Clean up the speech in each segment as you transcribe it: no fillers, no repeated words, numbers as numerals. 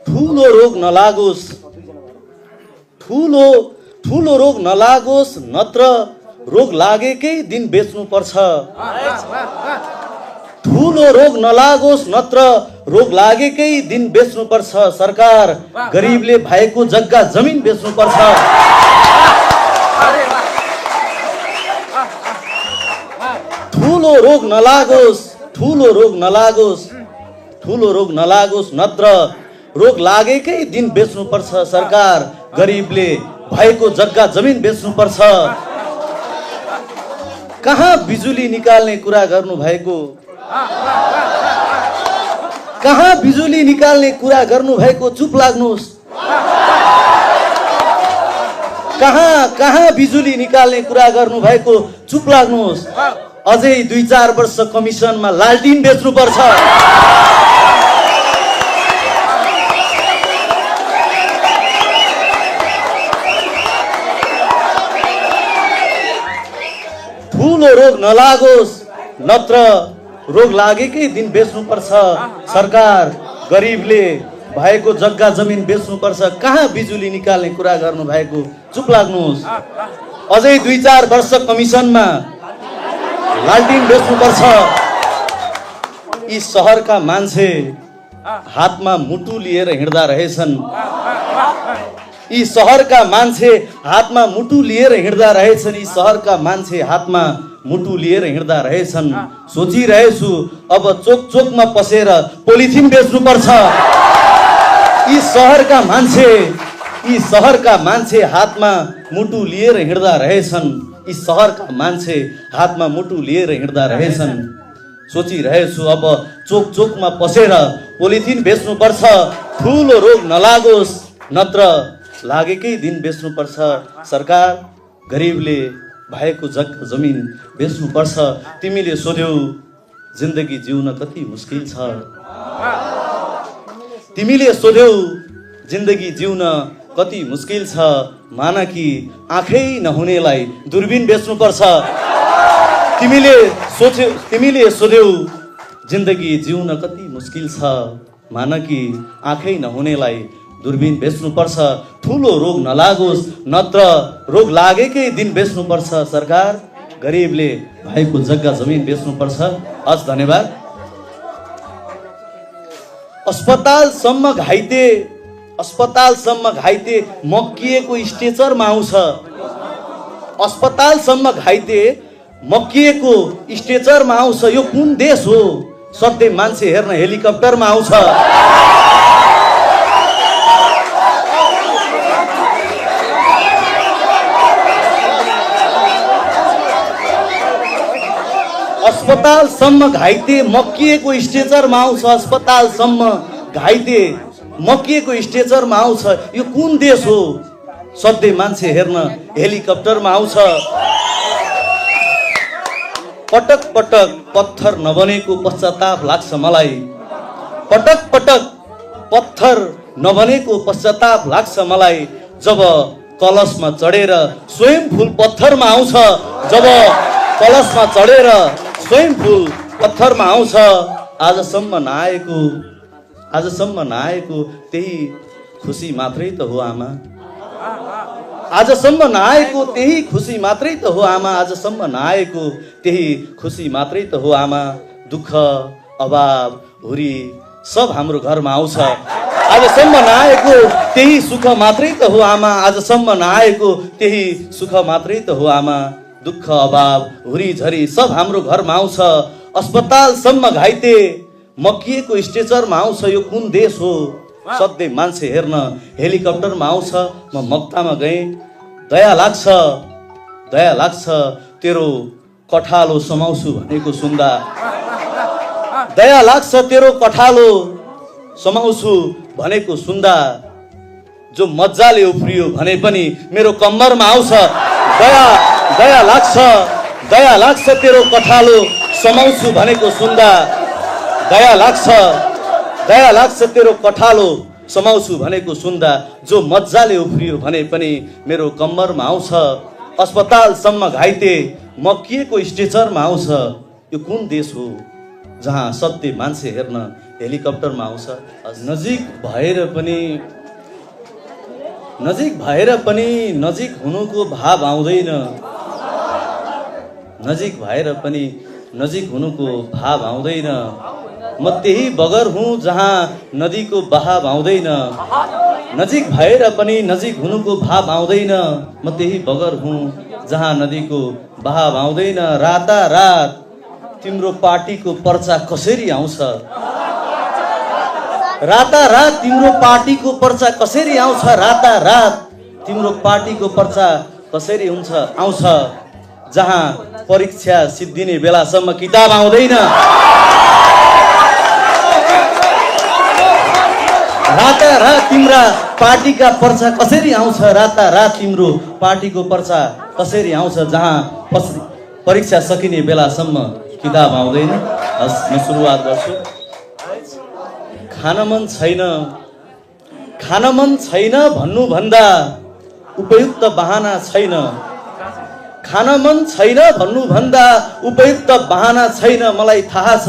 ठुलो रोग नलागोस्, ठुलो रोग नलागोस्, नत्र रोग लागेकै दिन बेच्नुपर्छ। ठुलो रोग नलागोस्, नत्र रोग लागेकै दिन बेच्नुपर्छ। सरकार गरिबले भएको जग्गा जमिन बेच्नुपर्छ। ठुलो रोग नलागोस्, नत्र रोग लागेकै दिन बेच्नुपर्छ। सरकार गरिबले भएको जग्गा जमिन बेच्नुपर्छ। कहाँ बिजुली निकाल्ने कुरा गर्नु भएको, कहाँ बिजुली निकाल्ने कुरा गर्नु भएको, चुप लाग्नुहोस्। कहाँ बिजुली निकाल्ने कुरा गर्नु भएको, चुप लाग्नुहोस्। अझै 2-4 वर्ष कमिसनमा लालटिन बेच्नुपर्छ। ठुलो रोग नलागोस्, नत्र रोग लागेकै दिन बेच्नुपर्छ। सरकार गरिबले भएको जग्गा जमिन बेच्नुपर्छ। कहाँ बिजुली निकाल्ने कुरा गर्नु भएको, चुप लाग्नुहोस्। अझै 2-4 वर्ष कमिसनमा लालटिन बेच्नुपर्छ। यी सहरका मान्छे हातमा मुटु लिएर हिँड्दा रहेछन्। यी सहरका मान्छे हातमा मुटु लिएर हिँड्दा रहेछन्। यी सहरका मान्छे हातमा मुटु लिएर हिँड्दा रहेछन्। सोचिरहेछु अब चोक चोकमा पसेर पोलिथिन बेच्नुपर्छ। यी सहरका मान्छे हातमा मुटु लिएर हिँड्दा रहेछन्। यी सहरका मान्छे हातमा मुटु लिएर हिँड्दा रहेछन्। सोचिरहेछु अब चोक चोकमा पसेर पोलिथिन बेच्नुपर्छ। ठुलो रोग नलागोस्, नत्र लागेकै दिन बेच्नुपर्छ। सरकार गरिबले भएको जग्गा जमिन बेच्नुपर्छ। तिमीले सोध्यौ जिन्दगी जिउन कति मुस्किल छ। तिमीले सोध्यौ जिन्दगी जिउन कति मुस्किल छ। मान कि आँखै नहुनेलाई दूरबीन बेच्नुपर्छ। तिमीले सोध्यौ जिन्दगी जिउन कति मुस्किल छ। मान कि आँखै नहुनेलाई दूरबीन बेच्नुपर्छ। ठुलो रोग नलागोस्, नत्र रोग लागेकै दिन बेच्नुपर्छ। सरकार गरिबले भएको जग्गा जमिन बेच्नुपर्छ। हस्, धन्यवाद। अस्पतालसम्म घाइते मक्किएको स्ट्रेचरमा आउँछ। अस्पतालसम्म घाइते मक्किएको स्ट्रेचरमा आउँछ। यो कुन देश हो? सधैँ मान्छे हेर्न हेलिकप्टरमा आउँछ। अस्पतालसम्म घाइते मक्किएको स्ट्रेचरमा आउँछ। अस्पतालसम्म घाइते मक्किएको स्ट्रेचरमा आउँछ। यो कुन देश हो? सधैँ मान्छे हेर्न हेलिकप्टरमा आउँछ। पटक पटक पत्थर नबनेको पश्चाताप लाग्छ मलाई। पटक पटक पत्थर नबनेको पश्चाताप लाग्छ मलाई। जब कलशमा चढेर स्वयं फुल पत्थरमा आउँछ। जब कलशमा चढेर स्वयं फुल पत्थरमा आउँछ। आजसम्म नआएको त्यही खुसी मात्रै त हो आमा। आजसम्म नआएको त्यही खुसी मात्रै त हो आमा। आजसम्म नआएको त्यही खुसी मात्रै त हो आमा। दुःख अभाव हुरी सब हाम्रो घरमा आउँछ। आजसम्म नआएको त्यही सुख मात्रै त हो आमा। आजसम्म नआएको त्यही सुख मात्रै त हो आमा। दुःख अभाव हुरी झरी सब हाम्रो घरमा आउँछ। अस्पतालसम्म घाइते मक्किएको स्ट्रेचरमा आउँछ। यो कुन देश हो? सधैँ मान्छे हेर्न हेलिकप्टरमा आउँछ। म मक्तामा गएँ। दया लाग्छ तेरो कठालो समाउँछु भनेको सुन्दा। दया लाग्छ तेरो कठालो समाउँछु भनेको सुन्दा। जो मजाले उफ्रियो भने पनि मेरो कम्मरमा आउँछ। दया लाग्छ तेरो कठालो समाउँछु भनेको सुन्दा। दया लाग्छ तेरो कठालो समाउँछु भनेको सुन्दा। जो मजाले उफ्रियो भने पनि मेरो कम्मरमा आउँछ। अस्पतालसम्म घाइते मक्किएको स्ट्रेचरमा आउँछ। यो कुन देश हो जहाँ सधैँ मान्छे हेर्न हेलिकप्टरमा आउँछ। नजिक भएर पनि नजिक हुनुको भाव आउँदैन। नजिक भएर पनि नजिक हुनुको भाव आउँदैन। म त्यही बगर हुँ जहाँ नदीको बहाव आउँदैन। नजिक भएर पनि नजिक हुनुको भाव आउँदैन। म त्यही बगर हुँ जहाँ नदीको बहाव आउँदैन। रातारात तिम्रो पार्टीको पर्चा कसरी आउँछ? रातारात तिम्रो पार्टीको पर्चा कसरी आउँछ? रातारात तिम्रो पार्टीको पर्चा कसरी आउँछ जहाँ परीक्षा सिद्धिने बेलासम्म किताब आउँदैन। रातारात तिम्रा पार्टीका पर्चा कसरी आउँछ? रातारात तिम्रो पार्टीको पर्चा कसरी आउँछ जहाँ परीक्षा सकिने बेलासम्म किताब आउँदैन। हस्, म सुरुवात गर्छु। खान मन छैन भन्नुभन्दा उपयुक्त बहाना छैन। खान मन छैन भन्नुभन्दा उपयुक्त बहाना छैन। मलाई थाहा छ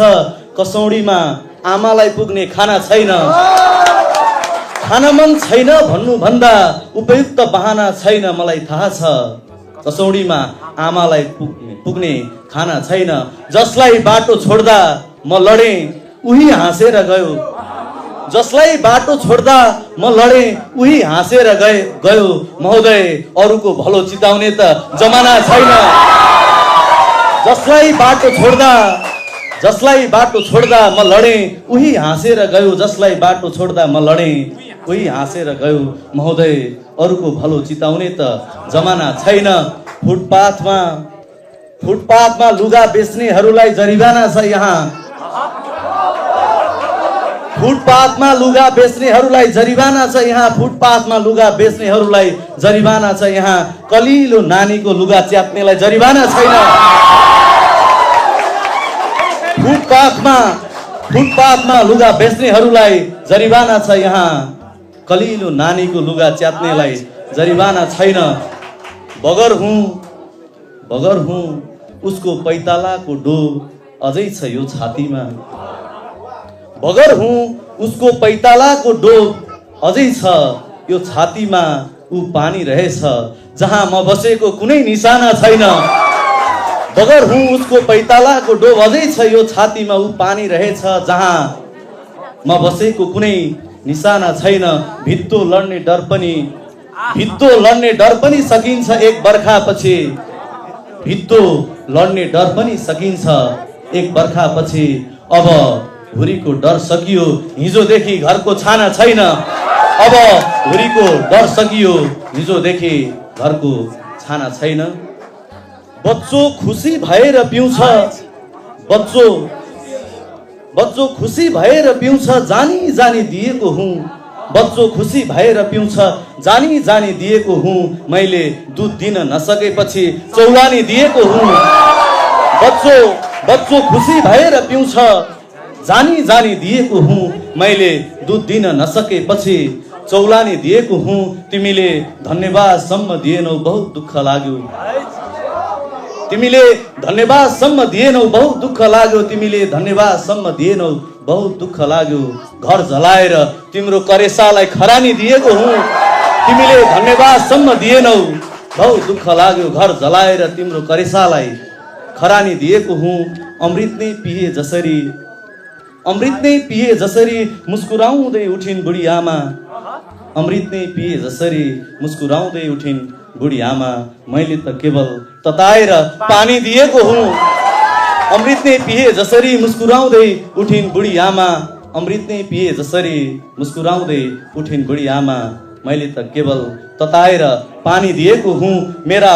कसौडीमा आमालाई पुग्ने खाना छैन। खान मन छैन भन्नुभन्दा उपयुक्त बहाना छैन। मलाई थाहा छ कसौडीमा आमालाई पुग्ने खाना छैन। जसलाई बाटो छोड्दा म लडेँ उही हाँसेर गयो। जसलाई बाटो छोड्दा म लडेँ उही हाँसेर गयो। महोदय, अरूको भलो चिताउने त जमाना छैन। जसलाई बाटो छोड्दा म लडेँ उही हाँसेर गयो। जसलाई बाटो छोड्दा म लडेँ उही हाँसेर गयो। महोदय, अरूको भलो चिताउने त जमाना छैन। फुटपाथमा लुगा बेच्नेहरूलाई जरिवाना छ यहाँ। फुटपाथमा लुगा बेच्नेहरूलाई जरिवाना छ यहाँ। फुटपाथमा लुगा बेच्नेहरूलाई जरिवाना छ यहाँ। कलिलो नानीको लुगा च्यात्नेलाई जरिवाना छैन। फुटपाथमा लुगा बेच्नेहरूलाई जरिवाना छ यहाँ। कलिलो नानीको लुगा च्यात्नेलाई जरिवाना छैन। बगर हुँ उसको पैतालाको डोब अझै छ यो छातीमा। बगर हुँ उसको पैतालाको डोब अझै छ यो छातीमा। ऊ पानी रहेछ जहाँ म बसेको कुनै निशाना छैन। बगर हुँ उसको पैतालाको डोब अझै छ यो छातीमा। ऊ पानी रहेछ जहाँ म बसेको कुनै निशाना छैन। भित्तो लड्ने डर पनि सकिन्छ एक बर्खापछि। भित्तो लड्ने डर पनि सकिन्छ एक बर्खापछि। अब हुरीको डर सकियो, हिजोदेखि घरको छाना छैन। अब हुरीको डर सकियो, हिजोदेखि घरको छाना छैन। बच्चो खुसी भएर पिउँछ। बच्चो खुसी भएर पिउँछ जानी जानी दिएको हुँ। बच्चो खुसी भएर पिउँछ जानी दिएको हुँ। मैले दुध दिन नसकेपछि चौलानी दिएको हुँ। बच्चो खुसी भएर पिउँछ जानी दिएको हुँ। मैले दुध दिन नसकेपछि चौलानी दिएको हुँ। तिमीले धन्यवादसम्म दिएनौ बहुत दुःख लाग्यो। तिमीले धन्यवादसम्म दिएनौ बहुत दुःख लाग्यो। तिमीले धन्यवादसम्म दिएनौ बहुत दुःख लाग्यो। घर जलाएर तिम्रो करेसालाई खरानी दिएको हुँ। तिमीले धन्यवादसम्म दिएनौ बहुत दुःख लाग्यो। घर जलाएर तिम्रो करेसालाई खरानी दिएको हुँ। अमृत नै पिए जसरी मुस्कुराउँदै उठिन् बुढी आमा। अमृत नै पिए जसरी मुस्कुराउँदै उठिन् बुढी आमा। मैले त केवल तताएर पानी दिएको हुँ। अमृत नै पिए जसरी मुस्कुराउँदै उठिन् बुढी आमा। अमृत नै पिए जसरी मुस्कुराउँदै उठिन् बुढी आमा। मैले त केवल तताएर पानी दिएको हुँ। मेरा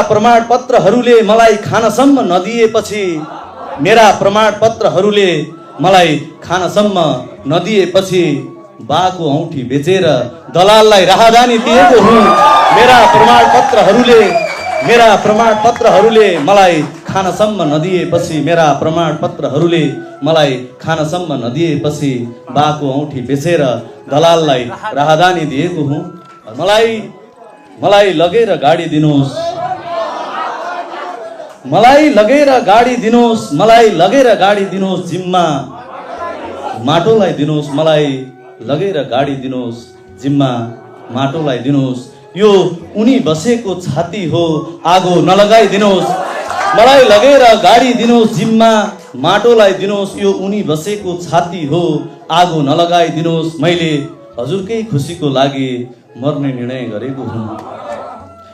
प्रमाणपत्रहरूले मलाई खानसम्म नदिएपछि। मेरा प्रमाणपत्रहरूले मलाई खानसम्म नदिएपछि बाको औँठी बेचेर दलाललाई राहदानी दिएको हुँ। मेरा प्रमाणपत्रहरूले मलाई खानसम्म नदिएपछि। मेरा प्रमाणपत्रहरूले मलाई खानसम्म नदिएपछि बाको औँठी बेचेर दलाललाई राहदानी दिएको हुँ। मलाई लगेर गाडी दिनुहोस्। मलाई लगेर गाडी दिनुहोस्, मलाई लगेर गाडी दिनुहोस् जिम्मा माटोलाई दिनुहोस्, मलाई लगेर गाडी दिनुहोस् जिम्मा माटोलाई दिनुहोस्। यो उनी बसेको छाती हो, आगो नलगाइदिनुहोस्। मलाई लगेर गाडी दिनुहोस् जिम्मा माटोलाई दिनुहोस्। यो उनी बसेको छाती हो, आगो नलगाइदिनुहोस्। मैले हजुरकै खुसीको लागि मर्ने निर्णय गरेको हुँ।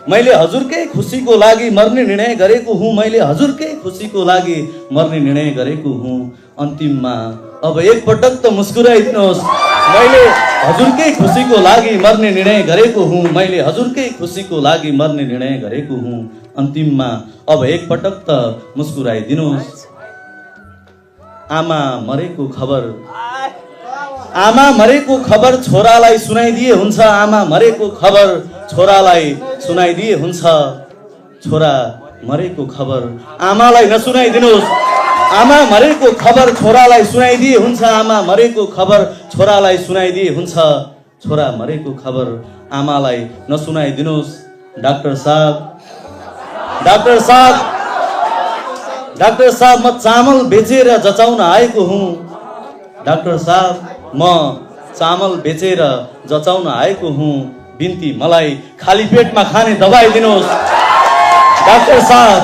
मैले हजुरकै खुसीको लागि मर्ने निर्णय गरेको हुँ। मैले हजुरकै खुसीको लागि मर्ने निर्णय गरेको हुँ। अन्तिममा अब एकपटक त मुस्कुराइदिनुहोस्। मैले हजुरकै खुसीको लागि मर्ने निर्णय गरेको हुँ। मैले हजुरकै खुसीको लागि मर्ने निर्णय गरेको हुँ। अन्तिममा अब एकपटक त मुस्कुराइदिनुहोस्। आमा मरेको खबर, आमा मरेको खबर छोरालाई सुनाइदिए हुन्छ। आमा मरेको खबर छोरालाई सुनाइदिए हुन्छ। छोरा मरेको खबर आमालाई नसुनाइदिनुहोस्। आमा मरेको खबर छोरालाई सुनाइदिए हुन्छ। आमा मरेको खबर छोरालाई सुनाइदिए हुन्छ। छोरा मरेको खबर आमालाई नसुनाइदिनुहोस्। डाक्टर साहब, डाक्टर साहब, डाक्टर साहब, म चामल बेचेर जचाउन आएको हुँ। डाक्टर साहब, म चामल बेचेर जचाउन आएको हुँ। बिन्ती मलाई खाली पेटमा खाने दबाई दिनुहोस्। डाक्टर साहब,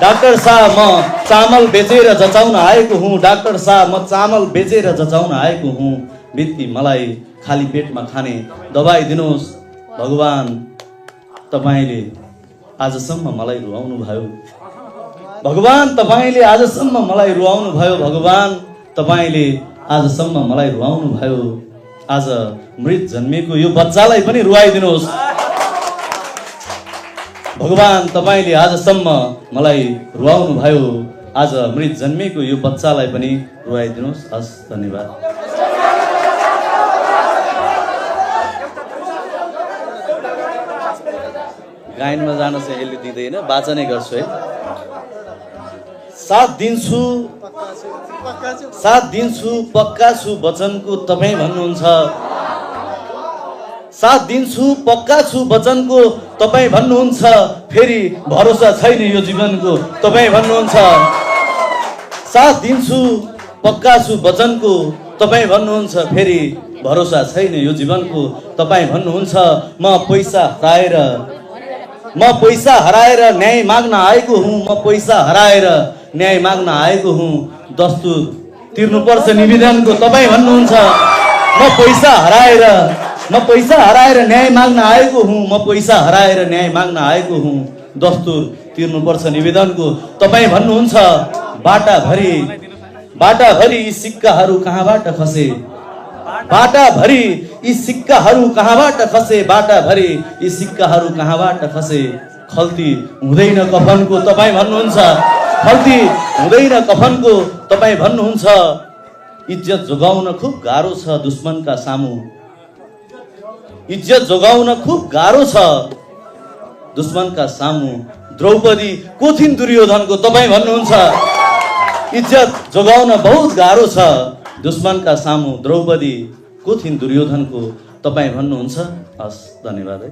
डाक्टर साहब, म चामल बेचेर जचाउन आएको हुँ। डाक्टर साहब, म चामल बेचेर जचाउन आएको हुँ। बिन्ती मलाई खाली पेटमा खाने दबाई दिनुहोस्। भगवान, तपाईँले आजसम्म मलाई रुवाउनु भयो। भगवान, तपाईँले आजसम्म मलाई रुवाउनु भयो। भगवान, तपाईँले आजसम्म मलाई रुवाउनु भयो। आज मृत जन्मेको यो बच्चालाई पनि रुवाइदिनुहोस्। भगवान, तपाईँले आजसम्म मलाई रुवाउनु भयो। आज मृत जन्मेको यो बच्चालाई पनि रुवाइदिनुहोस्। हस्, धन्यवाद। गायनमा जान चाहिँ यसले दिँदैन, वाचनै गर्छु है। साथ दिन्छु, साथ दिन्छु, पक्का छु वचनको तपाईँ भन्नुहुन्छ। साथ दिन्छु, पक्का छु वचनको तपाईँ भन्नुहुन्छ। फेरि भरोसा छैन यो जीवनको तपाईँ भन्नुहुन्छ। साथ दिन्छु, पक्का छु वचनको तपाईँ भन्नुहुन्छ। फेरि भरोसा छैन यो जीवनको तपाईँ भन्नुहुन्छ। म पैसा हराएर न्याय माग्न आएको हुँ। म पैसा हराएर न्याय माग्न आएको हुँ। दस्तुर तिर्नुपर्छ निवेदनको तपाईँ भन्नुहुन्छ। म पैसा हराएर न्याय माग्न आएको हुँ। म पैसा हराएर न्याय माग्न आएको हुँ। दस्तुर तिर्नुपर्छ निवेदनको तपाईँ भन्नुहुन्छ। बाटाभरि यी सिक्काहरू कहाँबाट खसे? बाटाभरि यी सिक्काहरू कहाँबाट खसे? बाटाभरि यी सिक्काहरू कहाँबाट खसे? खल्ती हुँदैन कफनको तपाईँ भन्नुहुन्छ। खल्ती हुँदैन कफनको तपाईँ भन्नुहुन्छ। इज्जत जोगाउन खुब गाह्रो छ दुश्मनका सामु। इज्जत जोगाउन खुब गाह्रो छ दुश्मनका सामु। द्रौपदी को थिइन् दुर्योधनको तपाईँ भन्नुहुन्छ। इज्जत जोगाउन बहुत गाह्रो छ दुश्मनका सामु। द्रौपदी को थिइन् दुर्योधनको तपाईँ भन्नुहुन्छ। हस्, धन्यवाद है।